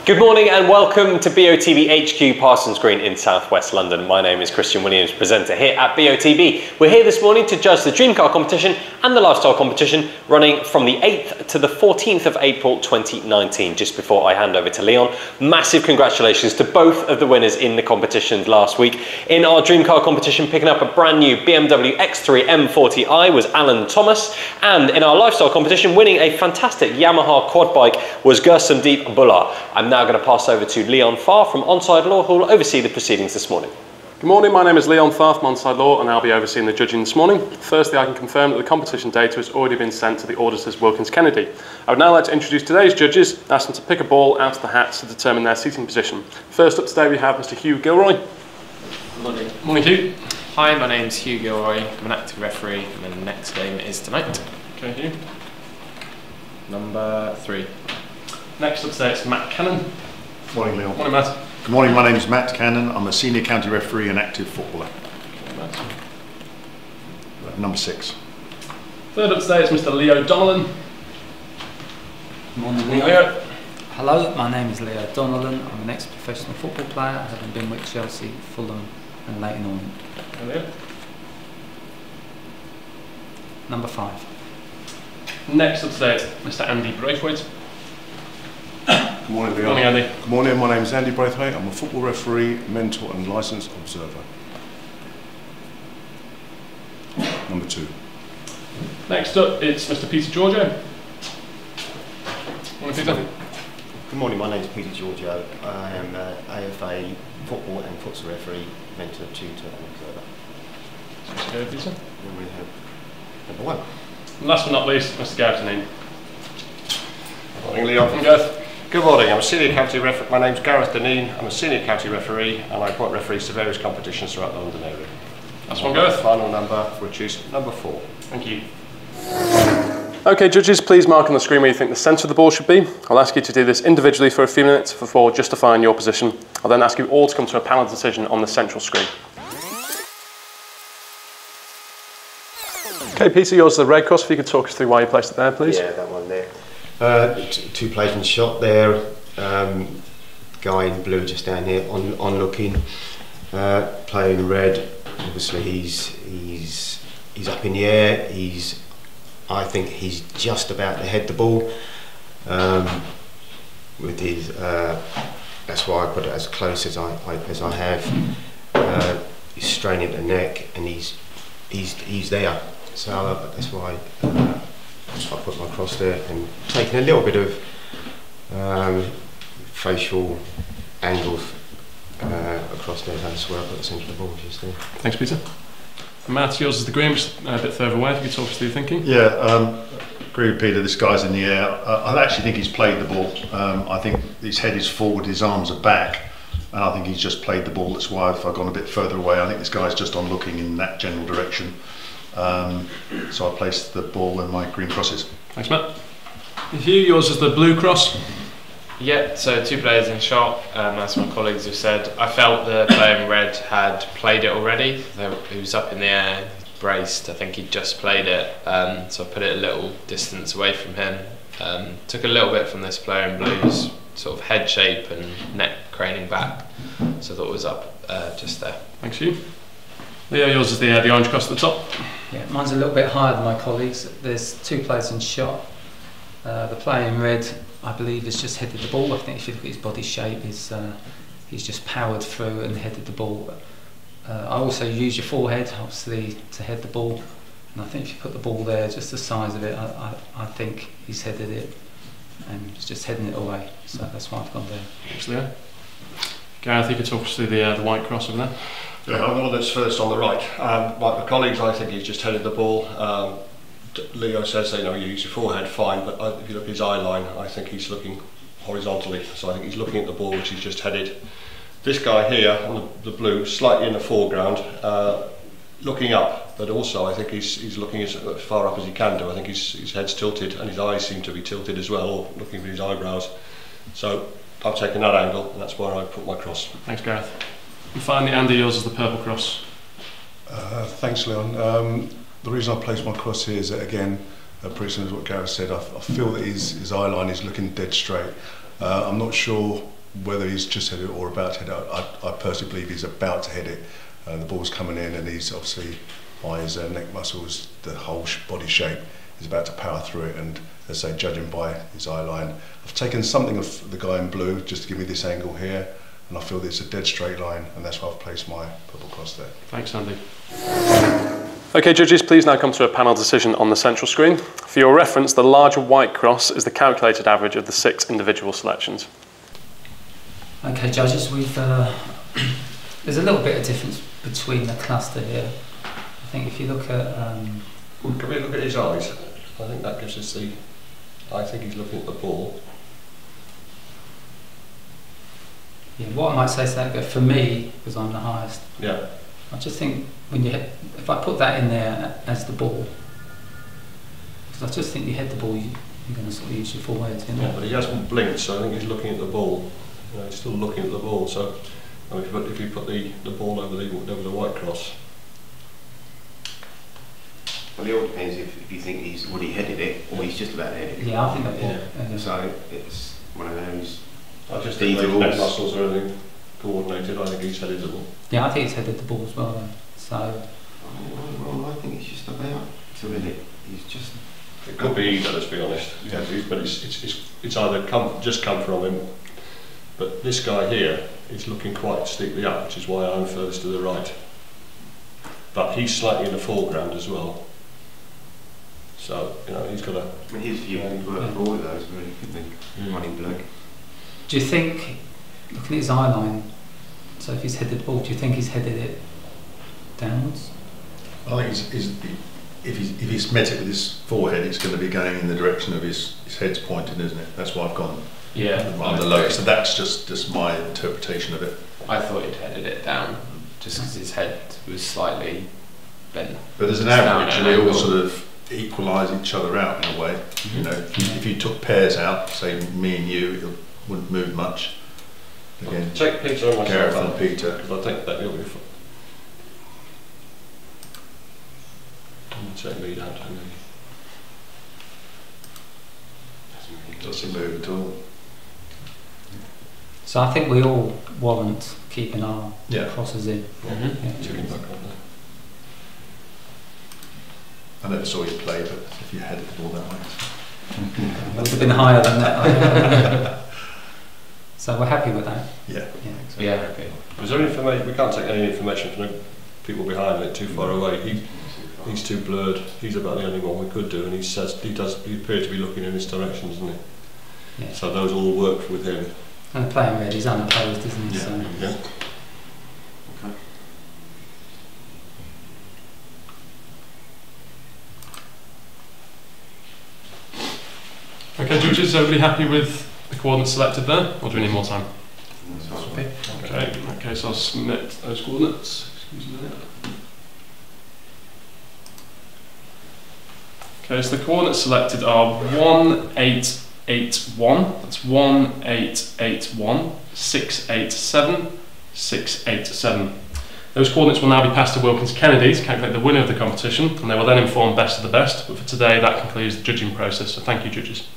Good morning and welcome to BOTB HQ Parsons Green in southwest London. My name is Christian Williams, presenter here at BOTB. We're here this morning to judge the Dream Car competition and the Lifestyle competition running from the 8th to the 14th of April 2019. Just before I hand over to Leon, massive congratulations to both of the winners in the competition last week. In our Dream Car competition, picking up a brand new BMW X3 M40i was Alan Thomas, and in our Lifestyle competition, winning a fantastic Yamaha quad bike was Gursandeep Bullar. I'm now going to pass over to Leon Farr from Onside Law, who will oversee the proceedings this morning. Good morning, my name is Leon Farr from Onside Law and I'll be overseeing the judging this morning. Firstly, I can confirm that the competition data has already been sent to the auditors Wilkins Kennedy. I would now like to introduce today's judges, ask them to pick a ball out of the hat to determine their seating position. First up today we have Mr. Hugh Gilroy. Good morning. Morning, Hugh. Hi, my name's Hugh Gilroy. I'm an active referee and the next game is tonight. Okay, Hugh. Number 3. Next up today it's Matt Cannon. Morning, Leon. Morning, Matt. Good morning, my name is Matt Cannon. I'm a senior county referee and active footballer. Number 6. Third up today is Mr. Leo Donnellan. Morning, Morning, Leo. Leo. Hello, my name is Leo Donnellan. I'm an ex-professional football player, having been with Chelsea, Fulham and Leighton Orient. Leo. Number 5. Next up today is Mr. Andy Braithwaite. Good morning, Leon. Morning, Andy. Good morning, my name is Andy Braithwaite. I'm a football referee, mentor and licensed observer. Number 2. Next up it's Mr. Peter Giorgio. Morning, Peter. Good morning, my name is Peter Giorgio. I am AFA football and futsal referee, mentor, tutor and observer. Okay, Peter. Then we have number 1. And last but not least, Mr. Gareth Deneen. Morning, Leon. Morning, Gareth. Good morning. I'm a senior county referee. My name's Gareth Deneen. I'm a senior county referee and I appoint referees to various competitions throughout the London area. Last one, Gareth. Final number, which is number 4. Thank you. Okay, judges, please mark on the screen where you think the centre of the ball should be. I'll ask you to do this individually for a few minutes before justifying your position. I'll then ask you all to come to a panel decision on the central screen. Okay, Peter, yours is the red cross. If you could talk us through why you placed it there, please. Yeah, that one there. 2 players in the shot there. Guy in blue just down here on looking. Player in red. Obviously, he's up in the air. I think he's just about to head the ball. With his, that's why I put it as close as I have. He's straining the neck, and he's there. So that's why I put my cross there and taking a little bit of facial angles across there. That's where I put the centre of the ball just there. Thanks, Peter. And Matt, yours is the green, just a bit further away. If you could talk us through your thinking. Yeah, agree with Peter. This guy's in the air. I actually think he's played the ball. I think his head is forward, his arms are back, and I think he's just played the ball. That's why if I've gone a bit further away, I think this guy's just on looking in that general direction. So I placed the ball in my green crosses. Thanks, Matt. Hugh, yours is the blue cross. Yeah, so 2 players in shot, as my colleagues have said. I felt the player in red had played it already. He was up in the air, braced. I think he'd just played it, so I put it a little distance away from him. Took a little bit from this player in blue's sort of head shape and neck craning back, so I thought it was up just there. Thanks, Hugh. Leo, yours is the orange cross at the top. Yeah, mine's a little bit higher than my colleagues. There's 2 players in shot. The player in red, I believe, has just headed the ball. I think if you look at his body shape, he's just powered through and headed the ball. I also use your forehead, obviously, to head the ball. And I think if you put the ball there, just the size of it, I think he's headed it and he's just heading it away. So that's why I've gone there. Thanks, Leo. Gareth, you could talk us through the white cross over there. Yeah, I'm one of those first on the right. Like my colleagues, I think he's just headed the ball. Leo says, you use your forehead, fine, but if you look at his eye line, I think he's looking horizontally. So I think he's looking at the ball which he's just headed. This guy here on the blue, slightly in the foreground, looking up, but also I think he's looking as far up as he can do. I think his head's tilted and his eyes seem to be tilted as well, or looking for his eyebrows. So I've taken that angle, and that's where I put my cross. Thanks, Gareth. And finally, Andy, yours is the purple cross. Thanks, Leon. The reason I placed my cross here is that, again, pretty similar to what Gareth said, I feel that his eye line is looking dead straight. I'm not sure whether he's just hit it or about to hit it. I personally believe he's about to hit it. The ball's coming in, and he's obviously, by his neck muscles, the whole body shape, is about to power through it. And as I say, judging by his eye line, I've taken something of the guy in blue just to give me this angle here, and I feel that it's a dead straight line, and that's why I've placed my purple cross there. Thanks, Andy. Okay, judges, please now come to a panel decision on the central screen. For your reference, the larger white cross is the calculated average of the 6 individual selections. Okay, judges, we've there's a little bit of difference between the cluster here. I think if you look at can we look at his eyes? I think that gives us the. I think he's looking at the ball. yeah, what I might say is that for me, because I'm the highest, Yeah. I just think when you if I put that in there as the ball, because I just think you hit the ball, you're going to sort of use your forehead, you know. Yeah, but he hasn't blinked, so I think he's looking at the ball. You know, he's still looking at the ball. So, if you put the ball over the white cross. Well, it all depends if you think he's already headed it or he's just about to head it. Yeah, I think that Yeah. So it's one of those. I just think the neck muscles are everything coordinated. I think he's headed the ball. Yeah, I think he's headed the ball as well, though. So. Well, I think he's just about to hit it. He's just. It could be either, let's be honest. Yeah. But it's either come from him. But this guy here is looking quite steeply up, which is why I'm furthest to the right. But he's slightly in the foreground as well. So, you know, he's got a... I mean, his view would work for all of those, really, couldn't he? Running bloke. Do you think, looking at his eye line, so if he's headed the ball, do you think he's headed it downwards? I think if he's met it with his forehead, it's going to be going in the direction of his head's pointing, isn't it? That's why I've gone on the low. So that's just my interpretation of it. I thought he'd headed it down, just because his head was slightly bent. But as an average, they all sort of equalise each other out in a way. You know, if you took pairs out, say me and you, it wouldn't move much. Again, take Peter and myself Gareth out, and Peter. because I think that will be fun. Take me down to me. Doesn't move at all. So I think we all warrant keeping our crosses in. Chicken back on there. I never saw you play, but if you headed the ball that way. It would have been higher than that. So we're happy with that. Yeah. Yeah, okay. Was there information? We can't take any information from the people behind it too far away. He's too blurred. He's about the only one we could do, and he says he appear to be looking in this direction, doesn't he? Yeah. So those all work with him. And playing red, he's unopposed, isn't he? Yeah. So. Yeah. Okay, judges, is everybody happy with the coordinates selected there, or do we need more time? Okay, in that case I'll submit those coordinates. Excuse me. Okay, so the coordinates selected are 1881, that's 1881, 687, 687. Those coordinates will now be passed to Wilkins Kennedy to calculate the winner of the competition, and they will then inform best of the best. But for today, that concludes the judging process, so thank you, judges.